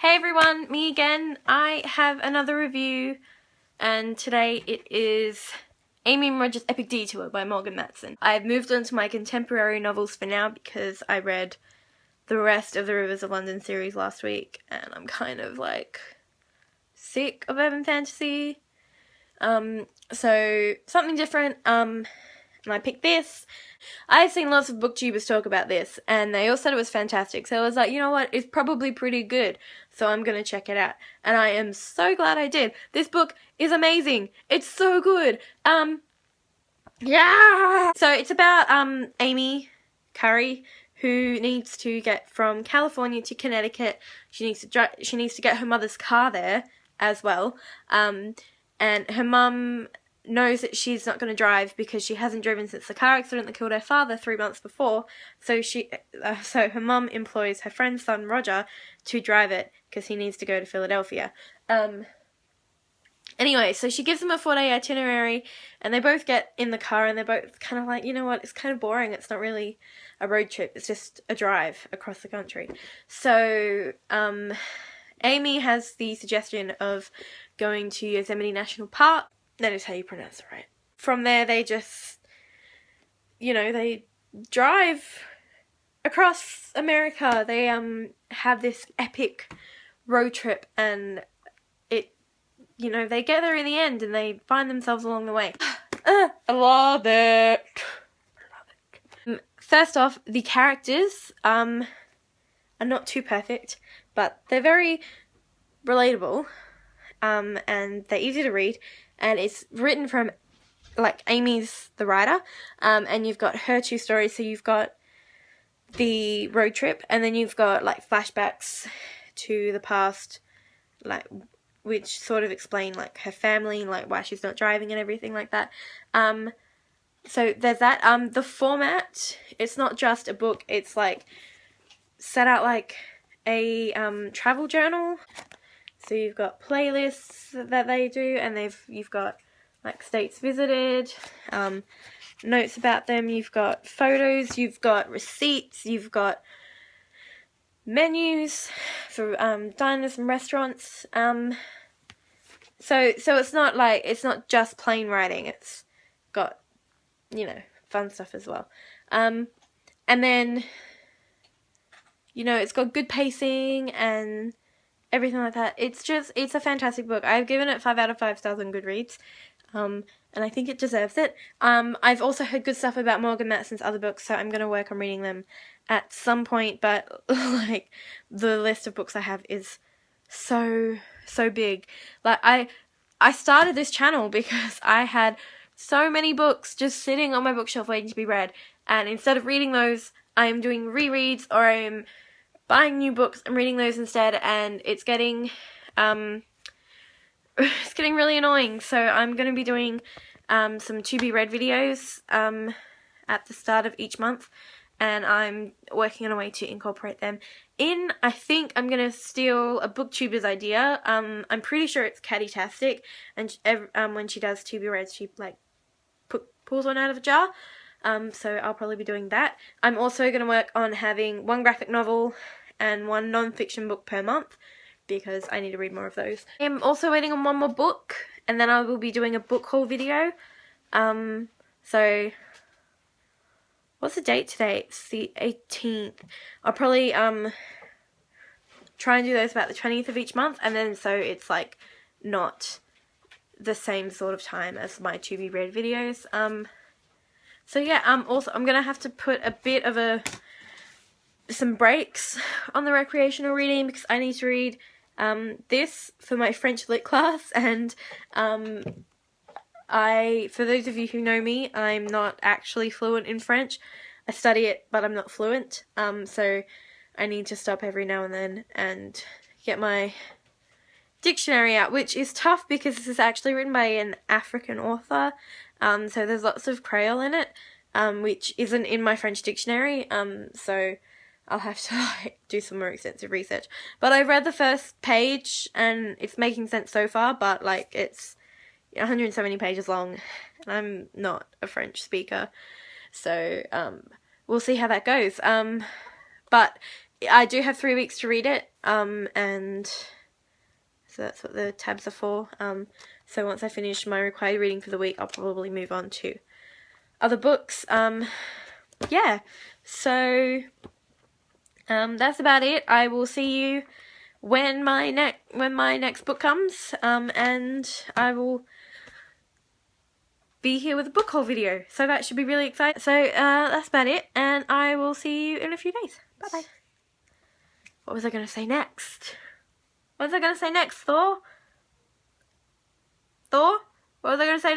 Hey everyone, me again. I have another review, and today it is Amy and Roger's Epic Detour by Matson. I've moved on to my contemporary novels for now because I read the rest of the Rivers of London series last week and I'm kind of like sick of urban fantasy. So something different, and I picked this. I've seen lots of booktubers talk about this and they all said it was fantastic, so I was like, you know what, it's probably pretty good, so I'm gonna check it out, and I am so glad I did. This book is amazing. It's so good. Yeah! So it's about Amy Curry, who needs to get from California to Connecticut. She needs to get her mother's car there as well. And her mum knows that she's not going to drive because she hasn't driven since the car accident that killed her father 3 months before. So so her mum employs her friend's son Roger to drive it because he needs to go to Philadelphia. Anyway, so she gives them a 4-day itinerary and they both get in the car and they're both kind of like, you know what, it's kind of boring. It's not really a road trip. It's just a drive across the country. So Amy has the suggestion of going to Yosemite National Park. That is how you pronounce it, right? From there, they just, they drive across America. They have this epic road trip, and they get there in the end, and they find themselves along the way. I love it. First off, the characters are not too perfect, but they're very relatable, and they're easy to read. And it's written from, Amy's the writer, and you've got her 2 stories. So you've got the road trip, and then you've got, flashbacks to the past, which sort of explain, her family, why she's not driving and everything like that. So there's that. The format, it's not just a book, it's, set out like a travel journal. So you've got playlists that they do, and you've got states visited, notes about them, you've got photos, you've got receipts, you've got menus for diners and restaurants. So it's not just plain writing. It's got fun stuff as well. And then it's got good pacing and everything like that. It's a fantastic book. I've given it 5 out of 5 stars on Goodreads, and I think it deserves it. I've also heard good stuff about Morgan Matson's other books, so I'm going to work on reading them at some point, but the list of books I have is so big. I started this channel because I had so many books just sitting on my bookshelf waiting to be read, and instead of reading those, I am doing rereads, or I'm buying new books and reading those instead, and it's getting really annoying. So I'm going to be doing some to be read videos at the start of each month, and I'm working on a way to incorporate them in. I think I'm going to steal a booktuber's idea. I'm pretty sure it's Catty-tastic, and when she does to be read, she pulls one out of a jar. So I'll probably be doing that. I'm also going to work on having 1 graphic novel and 1 non-fiction book per month, because I need to read more of those. I'm also waiting on 1 more book, and then I will be doing a book haul video. So what's the date today? It's the 18th. I'll probably try and do those about the 20th of each month, and then so it's not the same sort of time as my to be read videos. So yeah, also I'm gonna have to put a bit of some breaks on the recreational reading, because I need to read this for my French lit class, and for those of you who know me, I'm not actually fluent in French. I study it, but I'm not fluent, so I need to stop every now and then and get my dictionary out, which is tough because this is actually written by an African author. So there's lots of Creole in it, which isn't in my French dictionary, so I'll have to do some more extensive research. But I've read the first page and it's making sense so far, but it's 170 pages long and I'm not a French speaker, so we'll see how that goes. But I do have 3 weeks to read it, and so that's what the tabs are for. So once I finish my required reading for the week, I'll probably move on to other books. Yeah, so that's about it. I will see you when my next book comes, and I will be here with a book haul video, so that should be really exciting. So that's about it, and I will see you in a few days. Bye bye. What was I going to say next? What was I going to say next, Thor? Thor? What was I going to say?